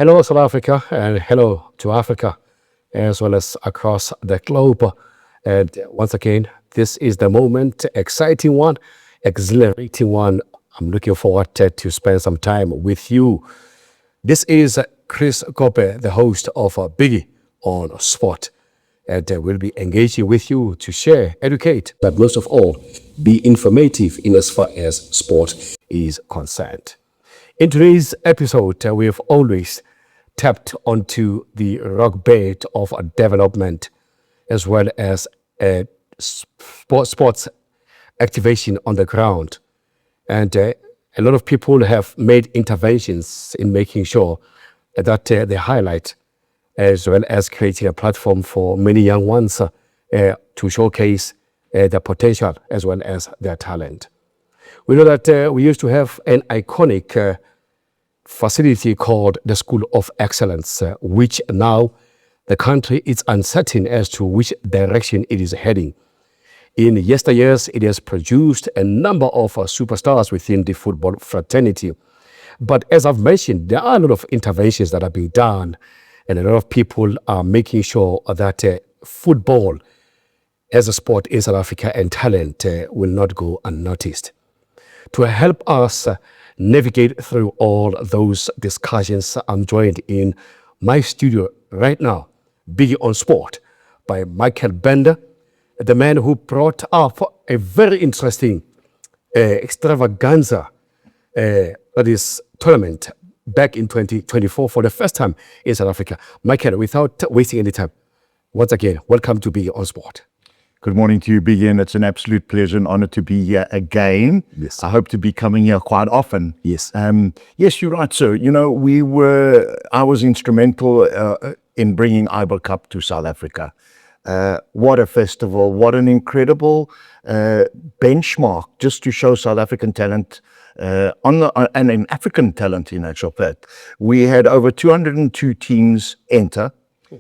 Hello, South Africa, and hello to Africa, as well as across the globe. And once again, this is the moment, exciting one, exhilarating one. I'm looking forward to spend some time with you. This is Chris Kope, the host of Biggie on Sport. And we'll be engaging with you to share, educate, but most of all, be informative in as far as sport is concerned. In today's episode, we have always tapped onto the rock bed of development as well as sports activation on the ground. And a lot of people have made interventions in making sure that they highlight as well as creating a platform for many young ones to showcase their potential as well as their talent. We know that we used to have an iconic facility called the School of Excellence, which now the country is uncertain as to which direction it is heading. In yesteryears, it has produced a number of superstars within the football fraternity. But as I've mentioned, there are a lot of interventions that are being done, and a lot of people are making sure that football as a sport in South Africa and talent will not go unnoticed. To help us navigate through all those discussions, I'm joined in my studio right now, Biggie on Sport, by Michael Bender, the man who brought up a very interesting extravaganza, that is tournament back in 2024 for the first time in South Africa. Michael, without wasting any time, once again, welcome to Biggie on Sport. Good morning to you, Biggie, and it's an absolute pleasure and honor to be here again. Yes. I hope to be coming here quite often. Yes. Yes, you're right, sir. You know, I was instrumental in bringing IberCup to South Africa. What a festival, what an incredible benchmark just to show South African talent and in African talent in actual fact. We had over 202 teams enter,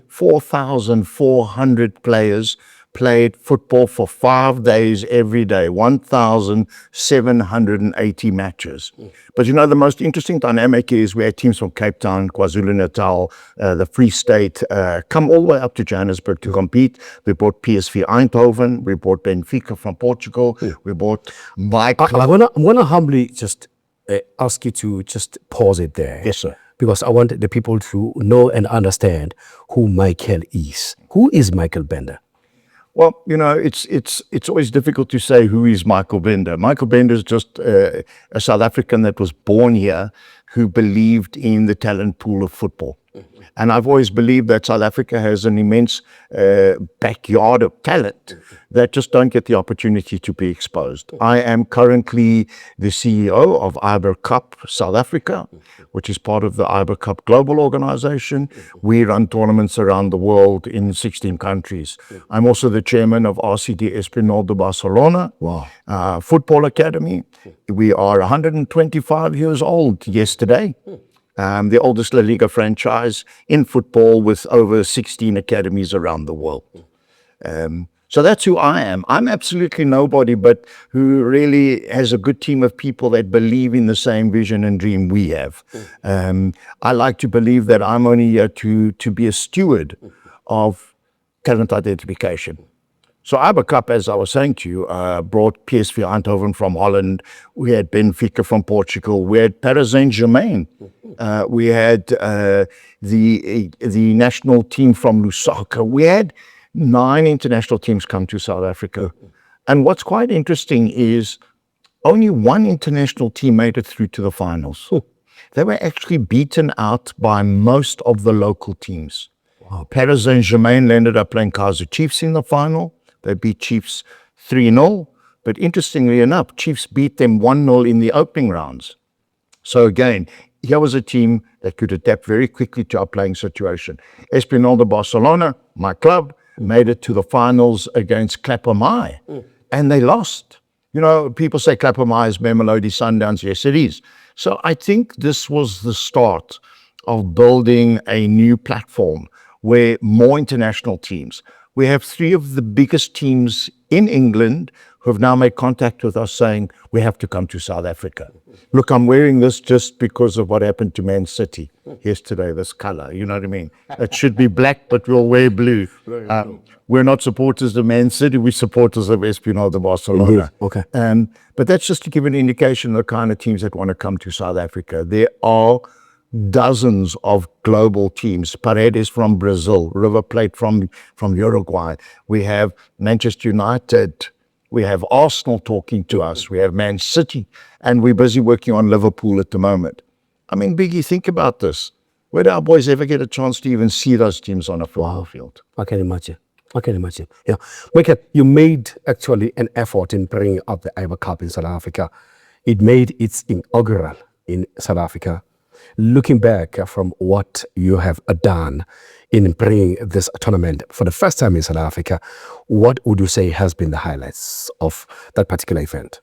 4,400 players played football for 5 days every day, 1,780 matches. But you know, the most interesting dynamic is we had teams from Cape Town, KwaZulu-Natal, the Free State, come all the way up to Johannesburg to compete. We brought PSV Eindhoven, we brought Benfica from Portugal, we brought Mike. I'm gonna humbly just ask you to just pause it there. Yes, sir. Because I want the people to know and understand who Michael is. Who is Michael Bender? Well, you know, it's always difficult to say who is Michael Bender. Michael Bender is just a South African that was born here who believed in the talent pool of football. And I've always believed that South Africa has an immense backyard of talent that just don't get the opportunity to be exposed. I am currently the CEO of IberCup South Africa, which is part of the IberCup Global Organization. We run tournaments around the world in 16 countries. I'm also the chairman of RCD Espanyol de Barcelona Football Academy. We are 125 years old yesterday. The oldest La Liga franchise in football with over 16 academies around the world. So that's who I am. I'm absolutely nobody, but who really has a good team of people that believe in the same vision and dream we have. I like to believe that I'm only here to be a steward of talent identification. So IberCup, as I was saying to you, brought PSV Eindhoven from Holland. We had Benfica from Portugal. We had Paris Saint-Germain. We had the national team from Lusaka. We had 9 international teams come to South Africa. And what's quite interesting is only 1 international team made it through to the finals. They were actually beaten out by most of the local teams. Wow. Paris Saint-Germain ended up playing Kaizer Chiefs in the final. They beat Chiefs 3-0, but interestingly enough, Chiefs beat them 1-0 in the opening rounds. So again, here was a team that could adapt very quickly to our playing situation. Espanyol de Barcelona, my club, made it to the finals against Clappermai, and they lost. You know, people say Clappermai is Mamelodi Sundowns. Yes, it is. So I think this was the start of building a new platform where more international teams. We have 3 of the biggest teams in England who have now made contact with us saying, we have to come to South Africa. Look, I'm wearing this just because of what happened to Man City yesterday, this color, you know what I mean? It should be black, but we'll wear blue. We're not supporters of Man City, we're supporters of Espanyol, the Barcelona. Okay. But that's just to give an indication of the kind of teams that want to come to South Africa. There are dozens of global teams. Paredes from Brazil, River Plate from Uruguay. We have Manchester United. We have Arsenal talking to us. We have Man City. And we're busy working on Liverpool at the moment. I mean, Biggie, think about this. Where do our boys ever get a chance to even see those teams on a football field? I can imagine. Yeah. Michael, you made actually an effort in bringing up the IberCup in South Africa. It made its inaugural in South Africa. Looking back from what you have done in bringing this tournament for the first time in South Africa, what would you say has been the highlights of that particular event?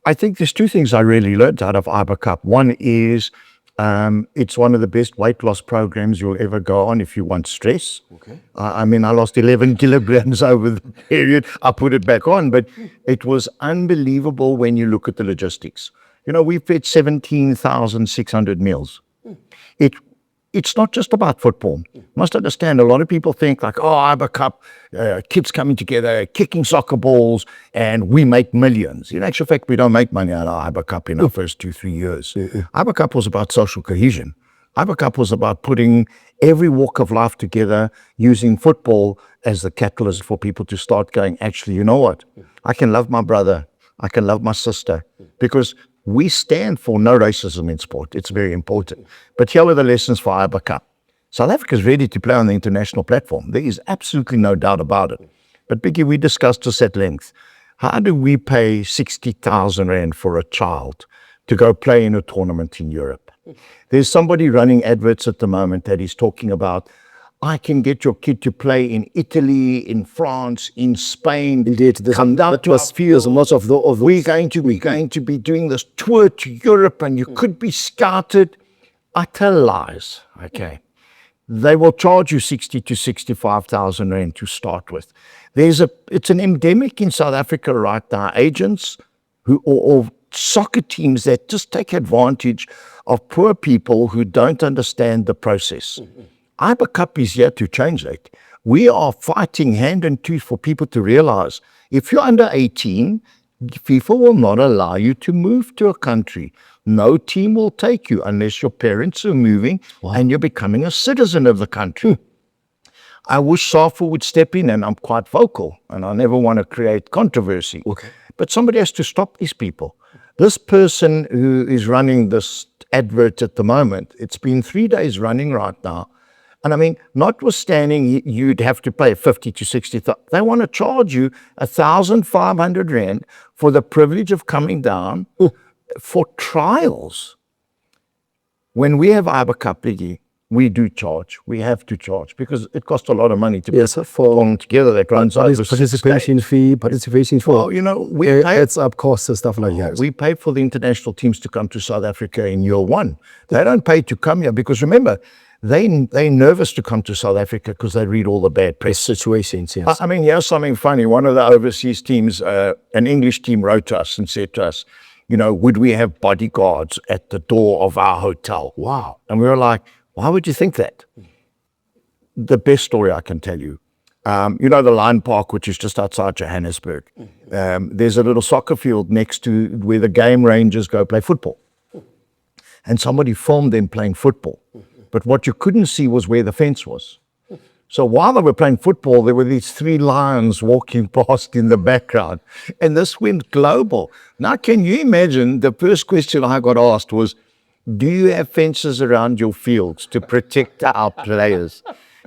I think there's two things I really learned out of IberCup. One is it's one of the best weight loss programs you'll ever go on if you want stress. Okay. I mean, I lost 11 kilograms over the period. I put it back on, but it was unbelievable when you look at the logistics. You know, we fed 17,600 meals. It's not just about football. You must understand, a lot of people think like, oh, IberCup, kids coming together, kicking soccer balls, and we make millions. In actual fact, we don't make money out of IberCup in our first 2-3 years. IberCup was about social cohesion. IberCup was about putting every walk of life together, using football as the catalyst for people to start going, actually, you know what? I can love my brother. I can love my sister, because we stand for no racism in sport. It's very important. But here are the lessons for IberCup. South Africa is ready to play on the international platform. There is absolutely no doubt about it. But Biggie, we discussed this at length. How do we pay 60,000 Rand for a child to go play in a tournament in Europe? There's somebody running adverts at the moment that is talking about, I can get your kid to play in Italy, in France, in Spain. Indeed, that was fears and lots of those. We're going to be doing this tour to Europe, and you could be scouted. Utter lies. Okay, they will charge you 60 to 65,000 Rand to start with. It's an endemic in South Africa right now. Agents or soccer teams that just take advantage of poor people who don't understand the process. IberCup is here to change that. We are fighting hand and tooth for people to realize if you're under 18, FIFA will not allow you to move to a country. No team will take you unless your parents are moving and you're becoming a citizen of the country. I wish SAFA would step in, and I'm quite vocal, and I never want to create controversy. Okay. But somebody has to stop these people. This person who is running this advert at the moment, it's been 3 days running right now. And I mean, notwithstanding you'd have to pay 50 to 60,000, they want to charge you 1,500 Rand for the privilege of coming down for trials. When we have IberCup, Biggie, we do charge. We have to charge because it costs a lot of money to put them together. That runs over participation fee. Well, you know, it's up costs and stuff like that. We pay for the international teams to come to South Africa in year one. They don't pay to come here because remember, they're nervous to come to South Africa because they read all the bad press situations. Yes. I mean, here's something funny. One of the overseas teams, an English team, wrote to us and said to us, you know, would we have bodyguards at the door of our hotel? Wow. And we were like, why would you think that? The best story I can tell you. You know the Lion Park, which is just outside Johannesburg. There's a little soccer field next to where the game rangers go play football. And somebody filmed them playing football. But what you couldn't see was where the fence was. So while they were playing football, there were these 3 lions walking past in the background. And this went global. Now, can you imagine the first question I got asked was, do you have fences around your fields to protect our players?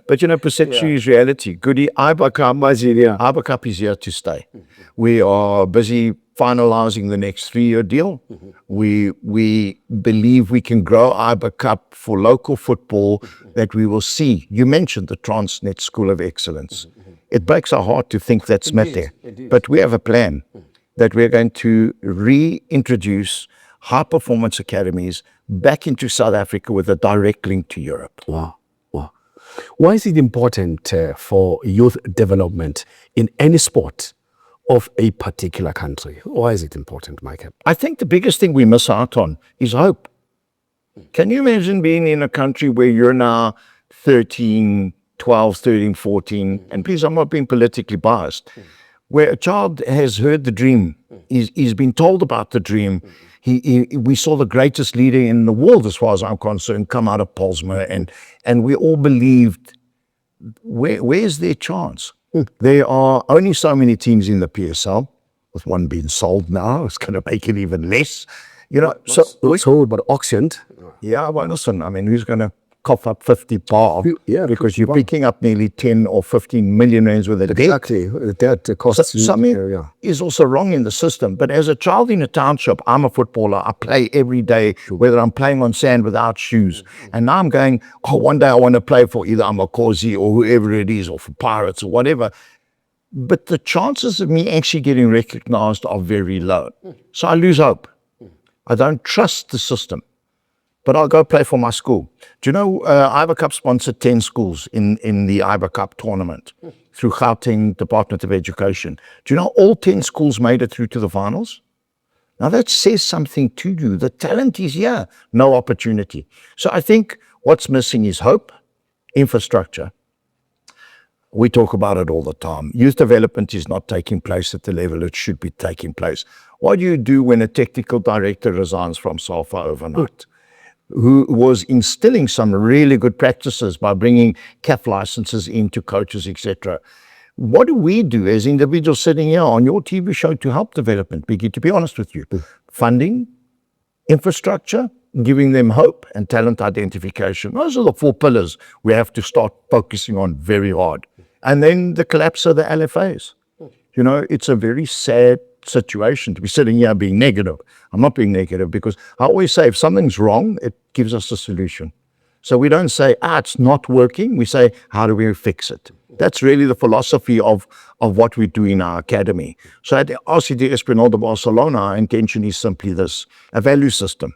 But, you know, perception is reality. Goody, IberCup is here to stay. We are busy finalizing the next 3-year deal. We believe we can grow IberCup for local football that we will see. You mentioned the Transnet School of Excellence. It breaks our heart to think that's not there. But we have a plan that we're going to reintroduce high-performance academies back into South Africa with a direct link to Europe. Wow. Why is it important for youth development in any sport of a particular country? Why is it important, Michael? I think the biggest thing we miss out on is hope. Can you imagine being in a country where you're now 13, 12, 13, 14, and please, I'm not being politically biased, where a child has heard the dream, he's been told about the dream. We saw the greatest leader in the world, as far as I'm concerned, come out of Polsma, and we all believed, where's their chance? There are only so many teams in the PSL, with one being sold now. It's going to make it even less. You know, sold but auctioned. Yeah, well, listen, I mean, who's going to cough up 50 bar? Yeah, because you're picking up nearly 10 or 15 million rands worth of debt. Exactly. That costs. So something is also wrong in the system. But as a child in a township, I'm a footballer. I play every day, whether I'm playing on sand without shoes. And now I'm going, oh, one day I want to play for either Amakosi or whoever it is, or for Pirates or whatever. But the chances of me actually getting recognized are very low. So I lose hope. I don't trust the system. But I'll go play for my school. Do you know, IberCup sponsored 10 schools in the IberCup tournament through Gauteng Department of Education. Do you know all 10 schools made it through to the finals? Now that says something to you. The talent is here, no opportunity. So I think what's missing is hope, infrastructure. We talk about it all the time. Youth development is not taking place at the level it should be taking place. What do you do when a technical director resigns from SAFA overnight, who was instilling some really good practices by bringing CAF licenses into coaches, etc.? What do we do as individuals sitting here on your TV show to help development, Biggie, to be honest with you? Funding, infrastructure, giving them hope, and talent identification. Those are the 4 pillars we have to start focusing on very hard. And then the collapse of the LFAs. You know, it's a very sad situation to be sitting here being negative. I'm not being negative, because I always say if something's wrong, it gives us a solution. So we don't say, it's not working. We say, how do we fix it? That's really the philosophy of what we do in our academy. So at the RCD Espanyol de Barcelona, our intention is simply this: a value system.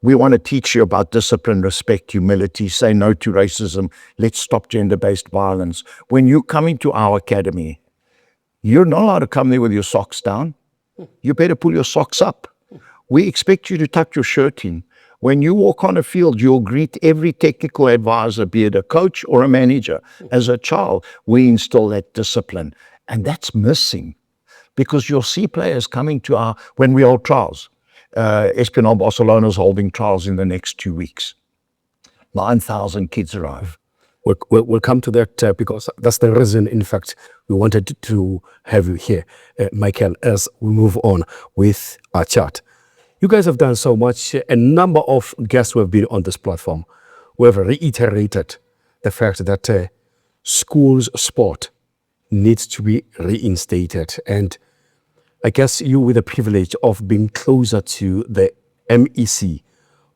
We want to teach you about discipline, respect, humility, say no to racism. Let's stop gender-based violence. When you come into our academy, you're not allowed to come there with your socks down. You better pull your socks up. We expect you to tuck your shirt in. When you walk on a field, you'll greet every technical advisor, be it a coach or a manager. As a child, we instill that discipline. And that's missing, because you'll see players coming to when we hold trials. Espanyol Barcelona is holding trials in the next 2 weeks. 9,000 kids arrive. We'll come to that because that's the reason, in fact, we wanted to have you here, Michael, as we move on with our chat. You guys have done so much. A number of guests who have been on this platform who have reiterated the fact that schools sport needs to be reinstated. And I guess you, with the privilege of being closer to the MEC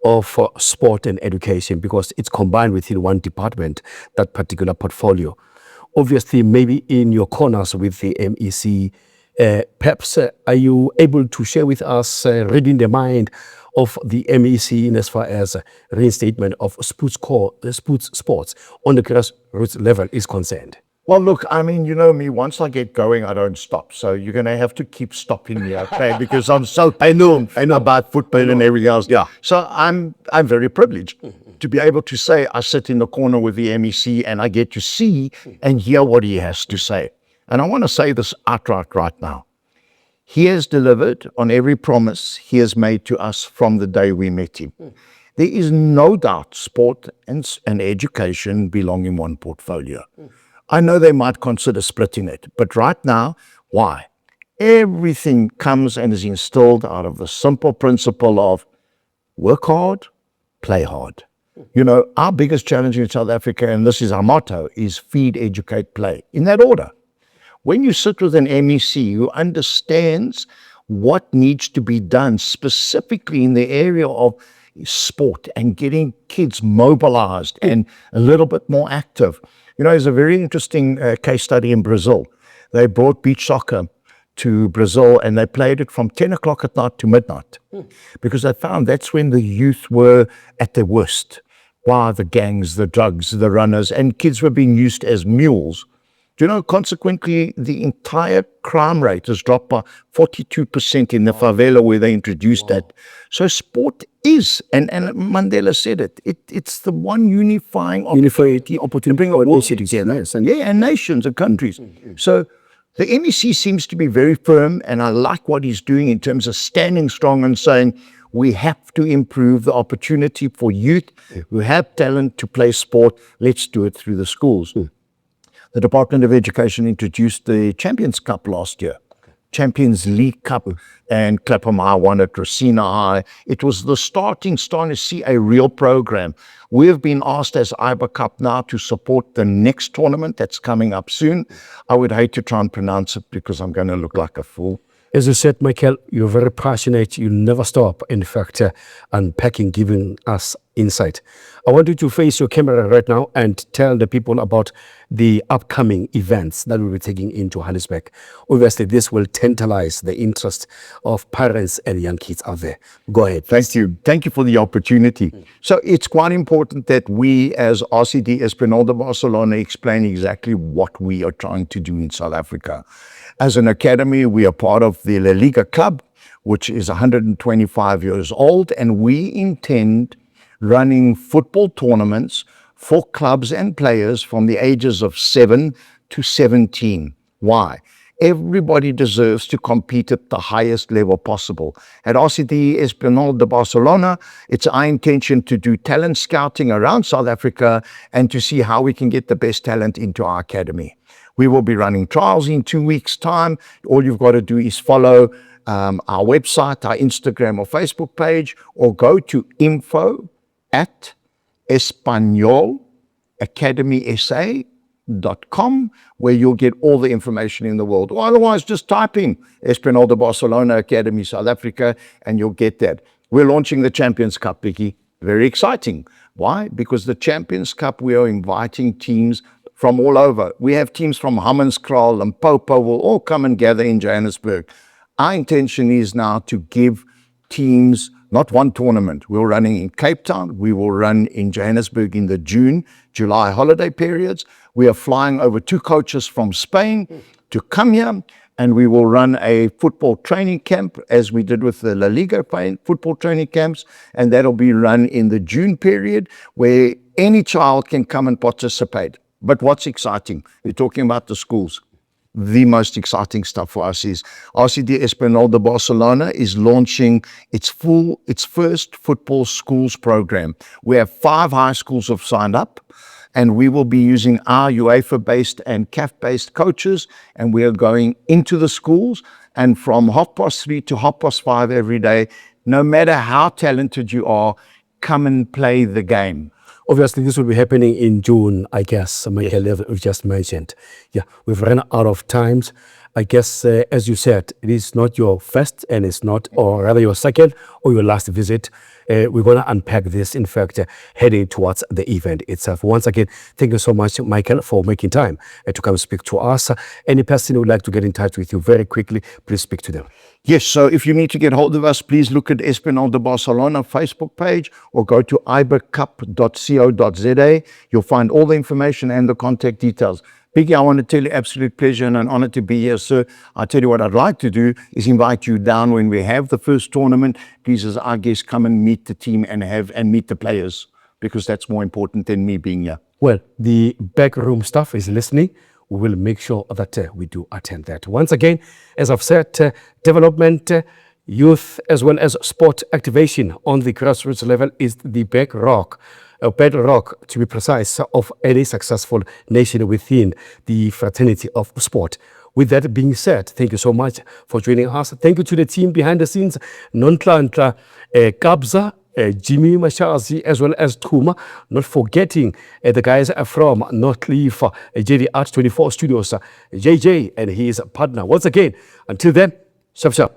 of sport and education, because it's combined within one department, that particular portfolio. Obviously, maybe in your corners with the MEC, perhaps are you able to share with us reading the mind of the MEC in as far as reinstatement of sports on the grassroots level is concerned? Well, look, I mean, you know me, once I get going, I don't stop. So you're going to have to keep stopping me, okay? Because I'm so I know about football and everything else. Yeah. So I'm very privileged to be able to say I sit in the corner with the MEC and I get to see and hear what he has to say. And I want to say this outright right now. He has delivered on every promise he has made to us from the day we met him. There is no doubt sport and education belong in one portfolio. I know they might consider splitting it, but right now, why? Everything comes and is instilled out of the simple principle of work hard, play hard. You know, our biggest challenge in South Africa, and this is our motto, is feed, educate, play, in that order. When you sit with an MEC who understands what needs to be done specifically in the area of sport and getting kids mobilized and a little bit more active. You know, there's a very interesting case study in Brazil. They brought beach soccer to Brazil and they played it from 10 o'clock at night to midnight because they found that's when the youth were at their worst. Why? The gangs, the drugs, the runners, and kids were being used as mules Do you know, consequently, the entire crime rate has dropped by 42% in the favela where they introduced that. So sport is, and Mandela said it's the one unifying Unifying opportunity bring for all nations. Yes. And and nations and countries. So the MEC seems to be very firm, and I like what he's doing in terms of standing strong and saying we have to improve the opportunity for youth who have talent to play sport. Let's do it through the schools. The Department of Education introduced the Champions Cup last year. Champions League Cup, and Clapham High won at Racina High. It was the starting to see a real program. We've been asked as IberCup now to support the next tournament that's coming up soon. I would hate to try and pronounce it because I'm going to look like a fool. As you said, Michael, you're very passionate. You never stop, in fact, unpacking, giving us insight. I want you to face your camera right now and tell the people about the upcoming events that will be taking in Johannesburg. Obviously, this will tantalize the interest of parents and young kids out there. Go ahead. Thank you. Thank you for the opportunity. So it's quite important that we as RCD Espanyol de Barcelona explain exactly what we are trying to do in South Africa. As an academy, we are part of the La Liga Club, which is 125 years old, and we intend running football tournaments for clubs and players from the ages of 7 to 17. Why? Everybody deserves to compete at the highest level possible. At RCD Espanyol de Barcelona, it's our intention to do talent scouting around South Africa and to see how we can get the best talent into our academy. We will be running trials in 2 weeks' time. All you've got to do is follow our website, our Instagram or Facebook page, or go to info@espanyolacademysa.com, where you'll get all the information in the world. Or otherwise, just type in Espanyol de Barcelona Academy South Africa, and you'll get that. We're launching the Champions Cup, Biggie. Very exciting. Why? Because the Champions Cup, we are inviting teams from all over. We have teams from Hammanskraal and Popo will all come and gather in Johannesburg. Our intention is now to give teams not one tournament. We're running in Cape Town. We will run in Johannesburg in the June, July holiday periods. We are flying over 2 coaches from Spain to come here, and we will run a football training camp as we did with the La Liga football training camps, and that'll be run in the June period where any child can come and participate. But what's exciting, we're talking about the schools. The most exciting stuff for us is RCD Espanyol de Barcelona is launching its first football schools program. We have 5 high schools have signed up, and we will be using our UEFA-based and CAF-based coaches, and we are going into the schools, and from 3:30 to 5:30 every day, no matter how talented you are, come and play the game. Obviously, this will be happening in June, I guess, Michael, yes. You just mentioned. Yeah, we've run out of times. I guess, as you said, it is not your first and it's not, or rather your second or your last visit. We're going to unpack this, in fact, heading towards the event itself. Once again, thank you so much, Michael, for making time to come speak to us. Any person who would like to get in touch with you very quickly, please speak to them. Yes, so if you need to get hold of us, please look at Espanyol de Barcelona Facebook page or go to ibercup.co.za. You'll find all the information and the contact details. Biggie, I want to tell you, absolute pleasure and an honor to be here, sir. I tell you what I'd like to do is invite you down when we have the first tournament. Please, as our guests, come and meet the team and meet the players, because that's more important than me being here. Well, the backroom staff is listening. We will make sure that we do attend that. Once again, as I've said, development, youth, as well as sport activation on the grassroots level is the bedrock, to be precise, of any successful nation within the fraternity of sport. With that being said, thank you so much for joining us. Thank you to the team behind the scenes, Nontlantla, Kabza, Jimmy Mashazi, as well as Tuma, not forgetting the guys from Northleaf, JD Art 24 Studios, JJ and his partner. Once again, until then, sharp.